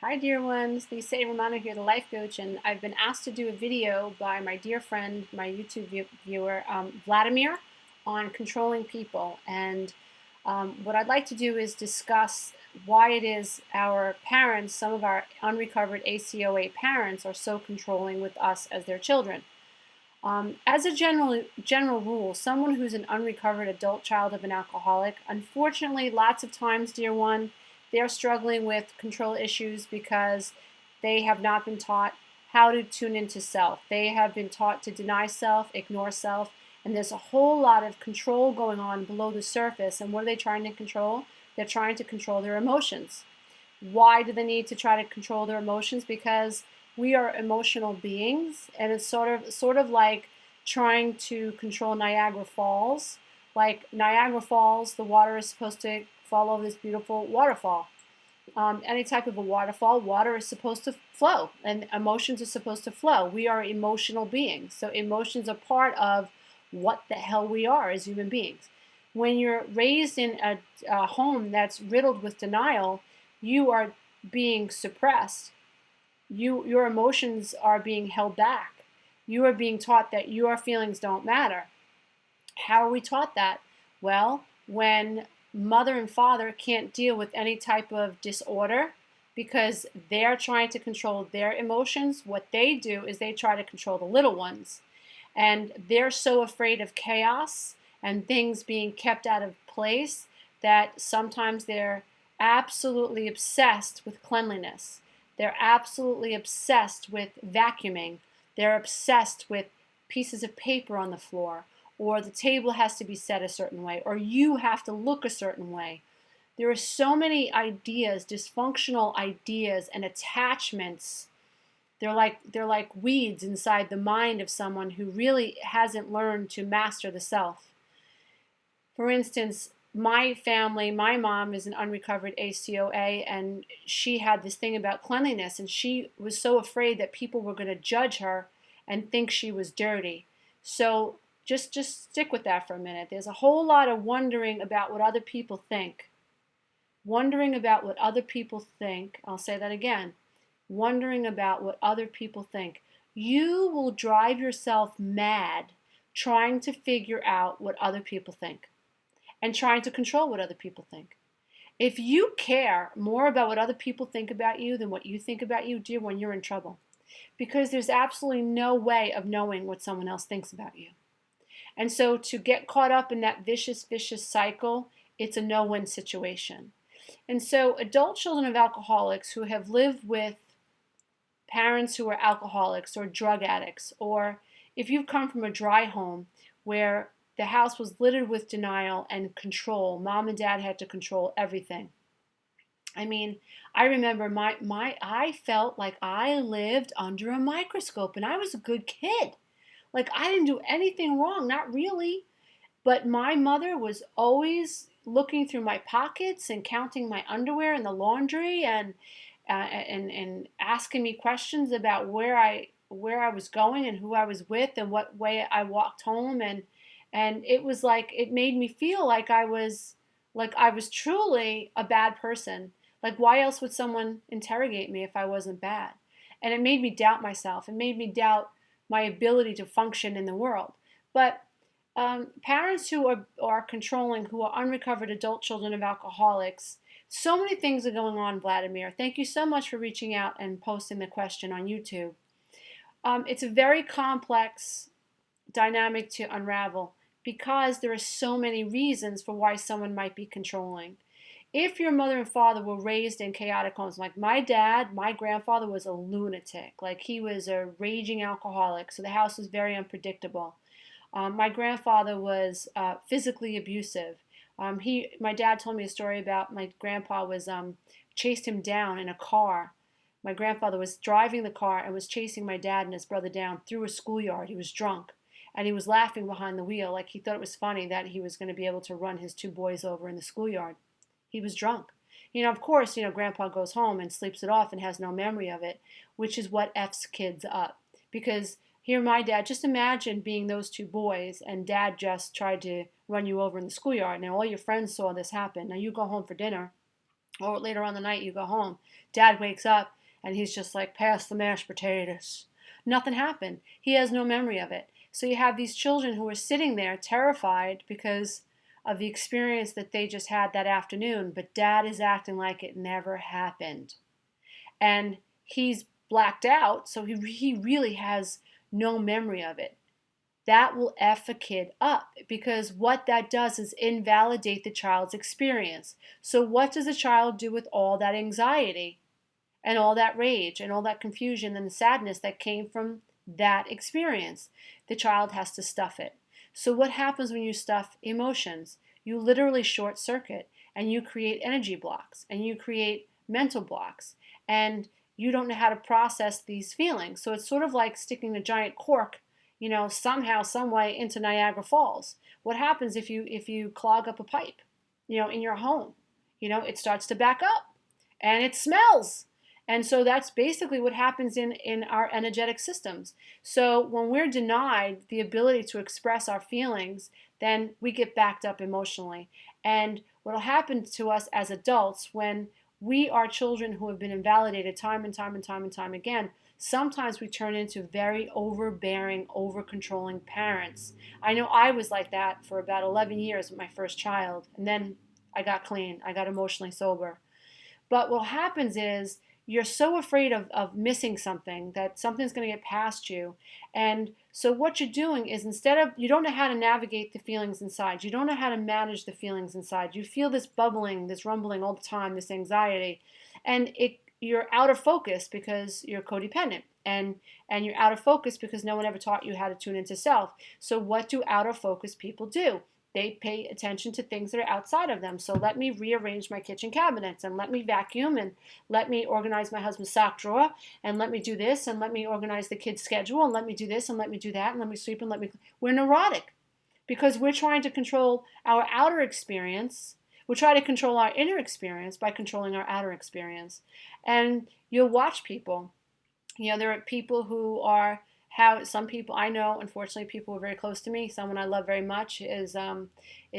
Hi dear ones, Lisa Romano here, the life coach, and I've been asked to do a video by my dear friend, my YouTube viewer, Vladimir, on controlling people. And what I'd like to do is discuss why it is our parents, some of our unrecovered ACOA parents, are so controlling with us as their children. As a general rule, someone who's an unrecovered adult child of an alcoholic, unfortunately, lots of times, dear one, they're struggling with control issues because they have not been taught how to tune into self. They have been taught to deny self, ignore self, and there's a whole lot of control going on below the surface. And what are they trying to control? They're trying to control their emotions. Why do they need to try to control their emotions? Because we are emotional beings, and it's sort of like trying to control Niagara Falls. Like Niagara Falls, the water is supposed to follow this beautiful waterfall. Any type of a waterfall, water is supposed to flow, and emotions are supposed to flow. We are emotional beings, so emotions are part of what the hell we are as human beings. When you're raised in a home that's riddled with denial, you are being suppressed. Your emotions are being held back. You are being taught that your feelings don't matter. How are we taught that? Well, when mother and father can't deal with any type of disorder because they're trying to control their emotions, what they do is they try to control the little ones. And they're so afraid of chaos and things being kept out of place that sometimes they're absolutely obsessed with cleanliness. They're absolutely obsessed with vacuuming. They're obsessed with pieces of paper on the floor, or the table has to be set a certain way, or you have to look a certain way. There are so many ideas, dysfunctional ideas and attachments. They're like weeds inside the mind of someone who really hasn't learned to master the self. For instance, my family, my mom is an unrecovered ACOA, and she had this thing about cleanliness, and she was so afraid that people were going to judge her and think she was dirty. So just stick with that for a minute. There's a whole lot of wondering about what other people think. Wondering about what other people think. I'll say that again. Wondering about what other people think. You will drive yourself mad trying to figure out what other people think and trying to control what other people think. If you care more about what other people think about you than what you think about you, dear one, you're in trouble. Because there's absolutely no way of knowing what someone else thinks about you. And so to get caught up in that vicious cycle, it's a no-win situation. And so adult children of alcoholics who have lived with parents who are alcoholics or drug addicts, or if you've come from a dry home where the house was littered with denial and control, mom and dad had to control everything. I mean, I remember I felt like I lived under a microscope and I was a good kid. Like I didn't do anything wrong, not really. But my mother was always looking through my pockets and counting my underwear in the laundry and asking me questions about where I was going and who I was with and what way I walked home, and it was like it made me feel like I was truly a bad person. Like why else would someone interrogate me if I wasn't bad? And it made me doubt myself. It made me doubt my ability to function in the world. But parents who are controlling, who are unrecovered adult children of alcoholics, so many things are going on, Vladimir. Thank you so much for reaching out and posting the question on YouTube. It's a very complex dynamic to unravel because there are so many reasons for why someone might be controlling. If your mother and father were raised in chaotic homes, like my grandfather was a lunatic, like he was a raging alcoholic, so the house was very unpredictable. My grandfather was physically abusive. My dad told me a story about my grandpa was chased him down in a car. My grandfather was driving the car and was chasing my dad and his brother down through a schoolyard. He was drunk, and he was laughing behind the wheel like he thought it was funny that he was going to be able to run his two boys over in the schoolyard. He was drunk. Of course, Grandpa goes home and sleeps it off and has no memory of it, which is what F's kids up. Because here, my dad, just imagine being those two boys and dad just tried to run you over in the schoolyard. Now, all your friends saw this happen. Now, you go home for dinner Or later on the night, you go home. Dad wakes up and he's just like, pass the mashed potatoes. Nothing happened. He has no memory of it. So you have these children who are sitting there terrified because of the experience that they just had that afternoon, but dad is acting like it never happened. And he's blacked out, so he really has no memory of it. That will F a kid up because what that does is invalidate the child's experience. So, what does a child do with all that anxiety and all that rage and all that confusion and sadness that came from that experience? The child has to stuff it. So, what happens when you stuff emotions? You literally short circuit and you create energy blocks and you create mental blocks and you don't know how to process these feelings. So, it's sort of like sticking a giant cork, somehow, some way into Niagara Falls. What happens if you clog up a pipe, in your home? It starts to back up and it smells. And so that's basically what happens in our energetic systems. So when we're denied the ability to express our feelings, then we get backed up emotionally. And what will happen to us as adults when we are children who have been invalidated time and time and time and time again, sometimes we turn into very overbearing, over-controlling parents. I know I was like that for about 11 years with my first child, and then I got clean. I got emotionally sober. But what happens is you're so afraid of missing something, that something's going to get past you. And so what you're doing is you don't know how to navigate the feelings inside. You don't know how to manage the feelings inside. You feel this bubbling, this rumbling all the time, this anxiety. And you're out of focus because you're codependent. And you're out of focus because no one ever taught you how to tune into self. So what do out of focus people do? They pay attention to things that are outside of them. So let me rearrange my kitchen cabinets and let me vacuum and let me organize my husband's sock drawer and let me do this and let me organize the kids' schedule and let me do this and let me do that and let me sweep and let me... We're neurotic because we're trying to control our outer experience. We try to control our inner experience by controlling our outer experience. And you'll watch people. There are people who are... some people I know, unfortunately, people who are very close to me, someone I love very much is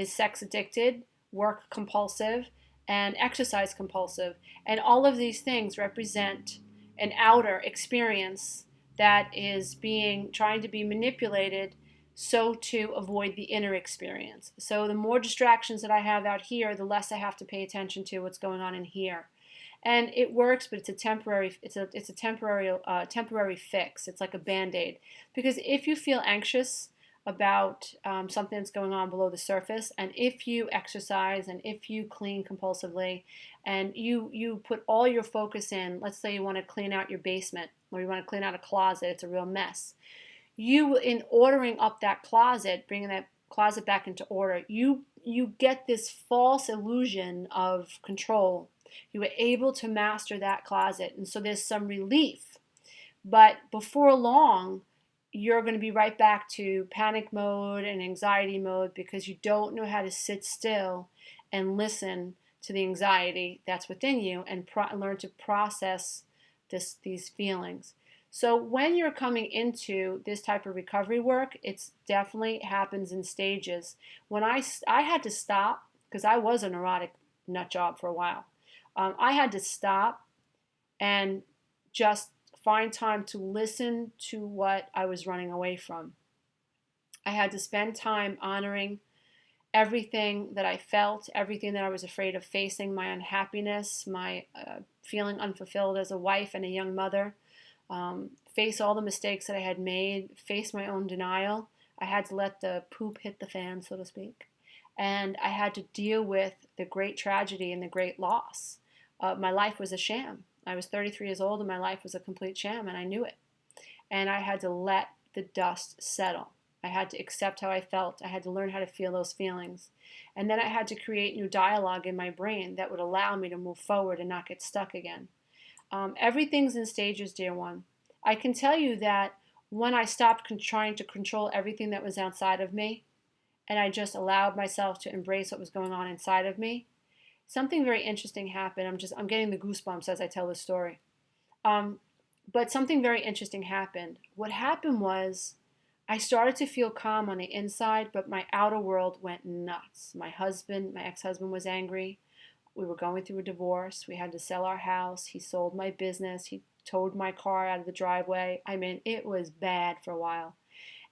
sex addicted, work compulsive, and exercise compulsive. And all of these things represent an outer experience that is trying to be manipulated so to avoid the inner experience. So the more distractions that I have out here, the less I have to pay attention to what's going on in here. And it works, but it's a temporary fix. It's like a Band-Aid. Because if you feel anxious about something that's going on below the surface, and if you exercise, and if you clean compulsively, and you put all your focus in, let's say you want to clean out your basement, or you want to clean out a closet, it's a real mess. In ordering up that closet, bringing that closet back into order, you get this false illusion of control. You were able to master that closet, and so there's some relief. But before long, you're going to be right back to panic mode and anxiety mode because you don't know how to sit still and listen to the anxiety that's within you and learn to process these feelings. So when you're coming into this type of recovery work, it definitely happens in stages. When I had to stop, because I was a neurotic nut job for a while. I had to stop and just find time to listen to what I was running away from. I had to spend time honoring everything that I felt, everything that I was afraid of facing, my unhappiness, my feeling unfulfilled as a wife and a young mother, face all the mistakes that I had made, face my own denial. I had to let the poop hit the fan, so to speak. And I had to deal with the great tragedy and the great loss. My life was a sham. I was 33 years old and my life was a complete sham, and I knew it. And I had to let the dust settle. I had to accept how I felt. I had to learn how to feel those feelings. And then I had to create new dialogue in my brain that would allow me to move forward and not get stuck again. Everything's in stages, dear one. I can tell you that when I stopped trying to control everything that was outside of me, and I just allowed myself to embrace what was going on inside of me, something very interesting happened. I'm getting the goosebumps as I tell this story. But something very interesting happened. What happened was I started to feel calm on the inside, but my outer world went nuts. My ex-husband was angry. We were going through a divorce. We had to sell our house. He sold my business. He towed my car out of the driveway. I mean, it was bad for a while.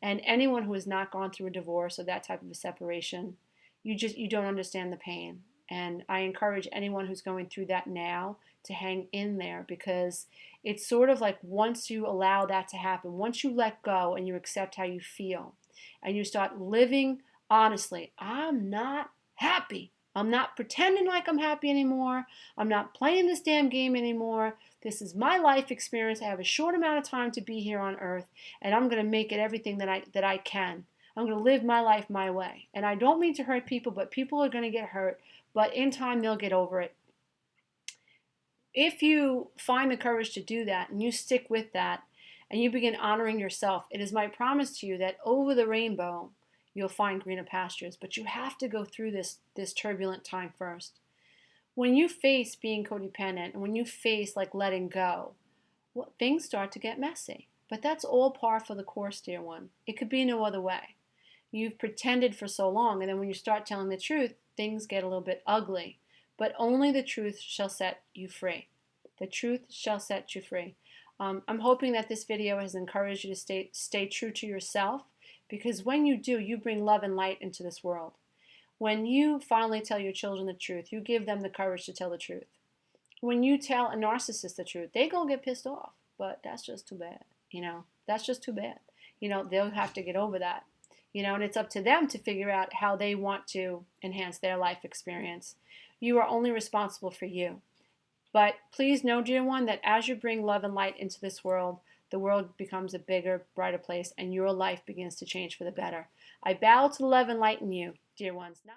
And anyone who has not gone through a divorce or that type of a separation, you don't understand the pain. And I encourage anyone who's going through that now to hang in there, because it's sort of like once you allow that to happen, once you let go and you accept how you feel and you start living honestly, I'm not happy. I'm not pretending like I'm happy anymore. I'm not playing this damn game anymore. This is my life experience. I have a short amount of time to be here on earth, and I'm going to make it everything that I can. I'm going to live my life my way. And I don't mean to hurt people, but people are going to get hurt, but in time they'll get over it. If you find the courage to do that and you stick with that and you begin honoring yourself, it is my promise to you that over the rainbow you'll find greener pastures. But you have to go through this turbulent time first. When you face being codependent and when you face like letting go, well, things start to get messy. But that's all par for the course, dear one. It could be no other way. You've pretended for so long, and then when you start telling the truth, things get a little bit ugly. But only the truth shall set you free. The truth shall set you free. I'm hoping that this video has encouraged you to stay true to yourself, because when you do, you bring love and light into this world. When you finally tell your children the truth, you give them the courage to tell the truth. When you tell a narcissist the truth, they gonna get pissed off, but that's just too bad. That's just too bad. They'll have to get over that. And it's up to them to figure out how they want to enhance their life experience. You are only responsible for you. But please know, dear one, that as you bring love and light into this world, the world becomes a bigger, brighter place, and your life begins to change for the better. I bow to the love and light in you, dear ones. Now